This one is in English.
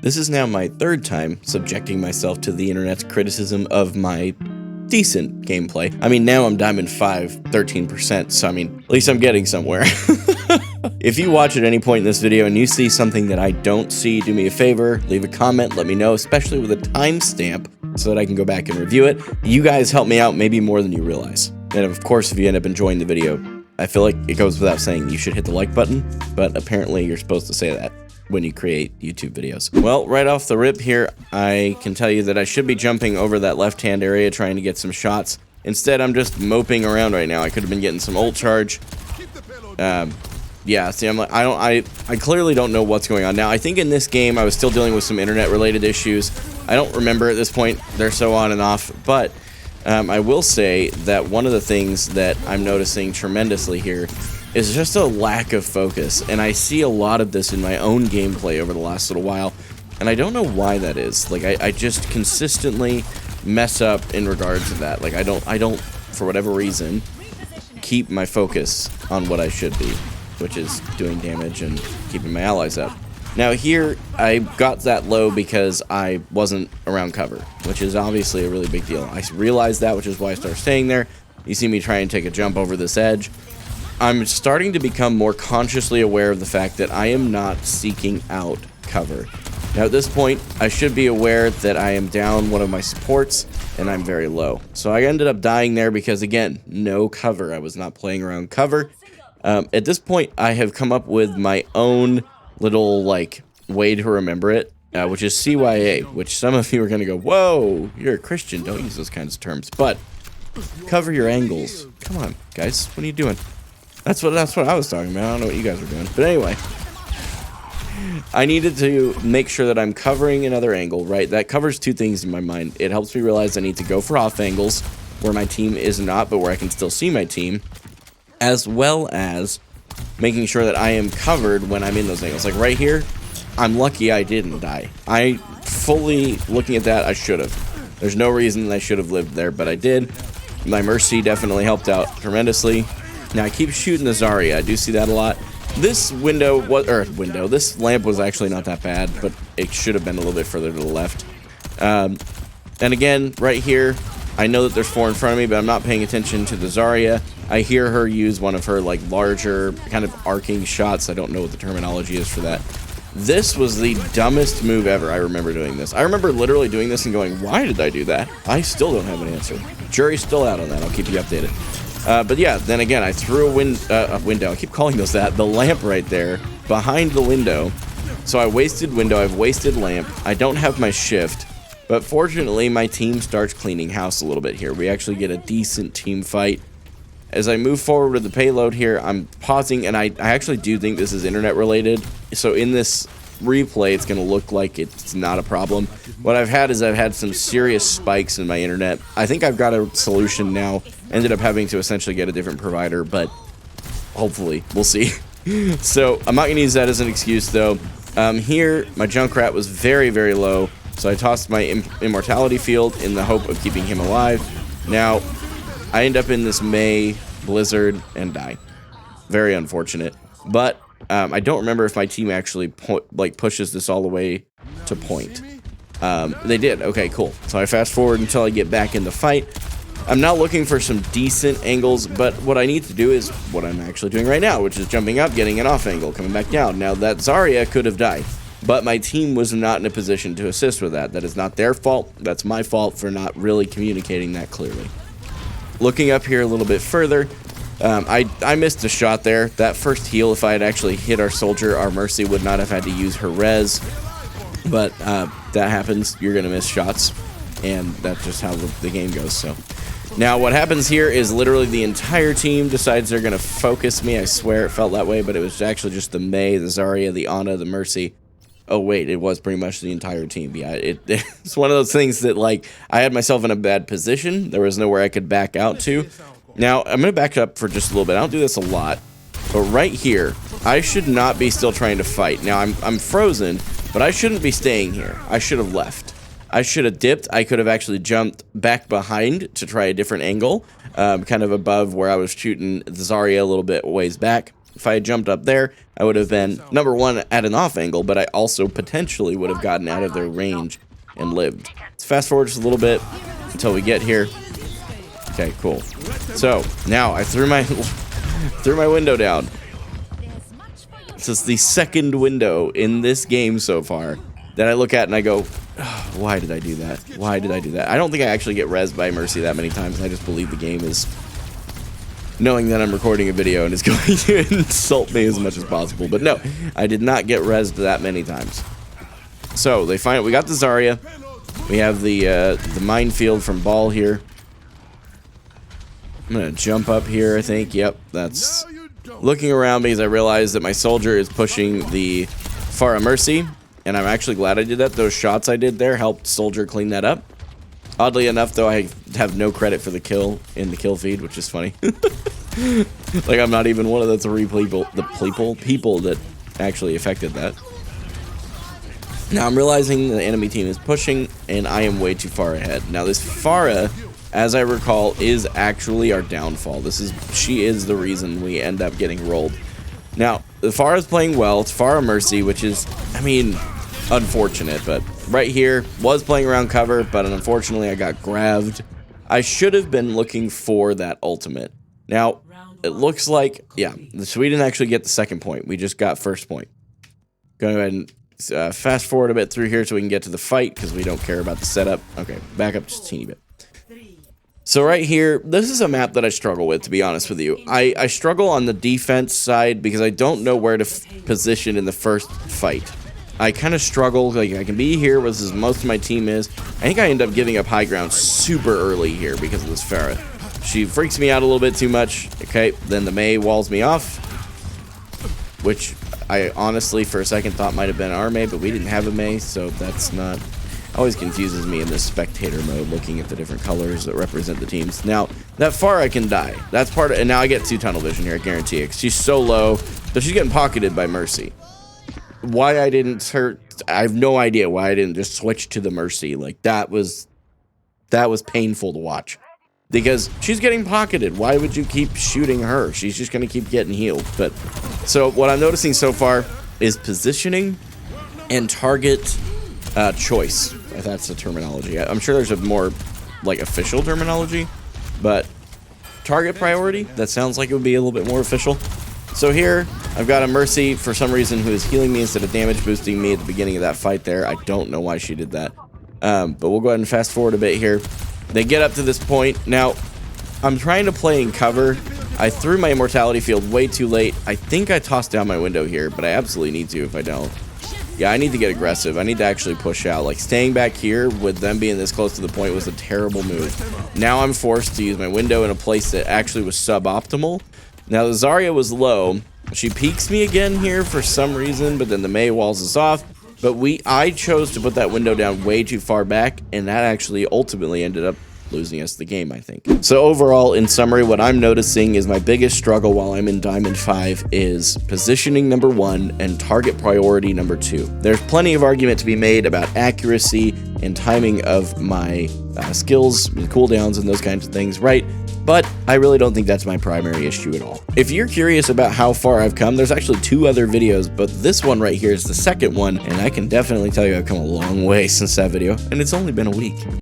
This is now my third time subjecting myself to the internet's criticism of my decent gameplay. I mean, now I'm Diamond 5, 13%, so I mean, at least I'm getting somewhere. If you watch at any point in this video and you see something that I don't see, do me a favor, leave a comment, let me know, especially with a timestamp, so that I can go back and review it. You guys help me out maybe more than you realize. And of course, if you end up enjoying the video, I feel like it goes without saying you should hit the like button, but apparently you're supposed to say that when you create YouTube videos. Well, right off the rip here, I can tell you that I should be jumping over that left-hand area trying to get some shots. Instead, I'm just moping around right now. I could have been getting some ult charge. Yeah, see, I'm like, I clearly don't know what's going on. Now, I think in this game, I was still dealing with some internet-related issues. I don't remember at this point. They're so on and off, but I will say that one of the things that I'm noticing tremendously here is just a lack of focus, and I see a lot of this in my own gameplay over the last little while, and I don't know why that is. Like, I just consistently mess up in regards to that. Like, I don't, for whatever reason, keep my focus on what I should be, which is doing damage and keeping my allies up. Now here, I got that low because I wasn't around cover, which is obviously a really big deal. I realized that, which is why I started staying there. You see me try and take a jump over this edge. I'm starting to become more consciously aware of the fact that I am not seeking out cover. Now at this point, I should be aware that I am down one of my supports, and I'm very low. So I ended up dying there because, again, no cover. I was not playing around cover. At this point, I have come up with my own little, like, way to remember it, which is CYA, which some of you are going to go, whoa, you're a Christian, don't use those kinds of terms. But cover your angles. Come on, guys, what are you doing? That's what I was talking about. I don't know what you guys were doing. But anyway, I needed to make sure that I'm covering another angle, right? That covers two things in my mind. It helps me realize I need to go for off angles where my team is not, but where I can still see my team, as well as making sure that I am covered when I'm in those angles. Like right here, I'm lucky I didn't die. I fully, looking at that, I should have. There's no reason I should have lived there, but I did. My Mercy definitely helped out tremendously. Now, I keep shooting the Zarya. I do see that a lot. This this lamp was actually not that bad, but it should have been a little bit further to the left. And again, right here, I know that there's four in front of me, but I'm not paying attention to the Zarya. I hear her use one of her, like, larger, kind of arcing shots. I don't know what the terminology is for that. This was the dumbest move ever. I remember doing this. I remember literally doing this and going, why did I do that? I still don't have an answer. Jury's still out on that. I'll keep you updated. But yeah, then again, I threw a window. I keep calling those that. The lamp right there behind the window. So I wasted window. I've wasted lamp. I don't have my shift. But fortunately, my team starts cleaning house a little bit here. We actually get a decent team fight. As I move forward with the payload here, I'm pausing, and I actually do think this is internet related. So in this replay, it's going to look like it's not a problem. What I've had is I've had some serious spikes in my internet. I think I've got a solution now. Ended up having to essentially get a different provider, but hopefully, we'll see. So I'm not going to use that as an excuse, though. Here, my Junkrat was very, very low, so I tossed my immortality field in the hope of keeping him alive. Now, I end up in this May blizzard and die. Very unfortunate. But I don't remember if my team actually pushes this all the way to point. They did. Okay, cool. So I fast forward until I get back in the fight. I'm now looking for some decent angles, but what I need to do is what I'm actually doing right now, which is jumping up, getting an off angle, coming back down. Now, that Zarya could have died, but my team was not in a position to assist with that. That is not their fault. That's my fault for not really communicating that clearly. Looking up here a little bit further, I missed a shot there. That first heal, if I had actually hit our soldier, our Mercy would not have had to use her res. But that happens. You're going to miss shots, and that's just how the game goes. So now what happens here is literally the entire team decides they're going to focus me. I swear it felt that way, but it was actually just the May, the Zarya, the Ana, the Mercy. Oh, wait, it was pretty much the entire team. Yeah, it's one of those things that, like, I had myself in a bad position. There was nowhere I could back out to. Now, I'm going to back up for just a little bit. I don't do this a lot. But right here, I should not be still trying to fight. Now, I'm frozen, but I shouldn't be staying here. I should have left. I should have dipped. I could have actually jumped back behind to try a different angle, kind of above where I was shooting the Zarya a little bit ways back. If I had jumped up there, I would have been, number one, at an off angle, but I also potentially would have gotten out of their range and lived. Let's fast forward just a little bit until we get here. Okay, cool. So, now I threw my window down. This is the second window in this game so far that I look at and I go, oh, why did I do that? Why did I do that? I don't think I actually get rezzed by Mercy that many times. I just believe the game is knowing that I'm recording a video and is going to insult me as much as possible. But no, I did not get rezzed that many times. So, we got the Zarya. We have the minefield from Ball here. I'm going to jump up here, I think. Yep, that's looking around because I realized that my soldier is pushing the Pharah Mercy. And I'm actually glad I did that. Those shots I did there helped soldier clean that up. Oddly enough, though, I have no credit for the kill in the kill feed, which is funny. Like, I'm not even one of the three people that actually affected that. Now, I'm realizing the enemy team is pushing, and I am way too far ahead. Now, this Pharah, as I recall, is actually our downfall. She is the reason we end up getting rolled. Now, the Pharah is playing well. It's Pharah Mercy, which is, I mean, unfortunate, but right here, was playing around cover, but unfortunately I got grabbed. I should have been looking for that ultimate. Now, it looks like, yeah, so we didn't actually get the second point. We just got first point. Go ahead and fast forward a bit through here so we can get to the fight, because we don't care about the setup. Okay, back up just a teeny bit. So right here, this is a map that I struggle with, to be honest with you. I struggle on the defense side because I don't know where to position in the first fight. I kind of struggle, like I can be here, as most of my team is. I think I end up giving up high ground super early here because of this Pharah. She freaks me out a little bit too much. Okay, then the Mei walls me off, which I honestly for a second thought might have been our Mei, but we didn't have a Mei, so that's not... Always confuses me in this spectator mode, looking at the different colors that represent the teams. Now, that Pharah can die. That's part of... And now I get 2 tunnel vision here, I guarantee it. 'Cause she's so low, so she's getting pocketed by Mercy. Why I didn't hurt... I have no idea why I didn't just switch to the Mercy. Like, that was painful to watch. Because she's getting pocketed. Why would you keep shooting her? She's just going to keep getting healed. But, so what I'm noticing so far is positioning and target choice. If that's the terminology. I'm sure there's a more, like, official terminology. But target priority, that sounds like it would be a little bit more official. So here, I've got a Mercy, for some reason, who is healing me instead of damage boosting me at the beginning of that fight there. I don't know why she did that. But we'll go ahead and fast forward a bit here. They get up to this point. Now, I'm trying to play in cover. I threw my immortality field way too late. I think I tossed down my window here, but I absolutely need to if I don't. Yeah, I need to get aggressive. I need to actually push out. Like, staying back here with them being this close to the point was a terrible move. Now I'm forced to use my window in a place that actually was suboptimal. Now, the Zarya was low. She peeks me again here for some reason, but then the Mei walls us off. But I chose to put that window down way too far back, and that actually ultimately ended up losing us the game, I think. So overall, in summary, what I'm noticing is my biggest struggle while I'm in Diamond 5 is positioning number 1 and target priority number 2. There's plenty of argument to be made about accuracy and timing of my skills, cooldowns, and those kinds of things, right? But I really don't think that's my primary issue at all. If you're curious about how far I've come, there's actually 2 other videos, but this one right here is the second one, and I can definitely tell you I've come a long way since that video, and it's only been a week.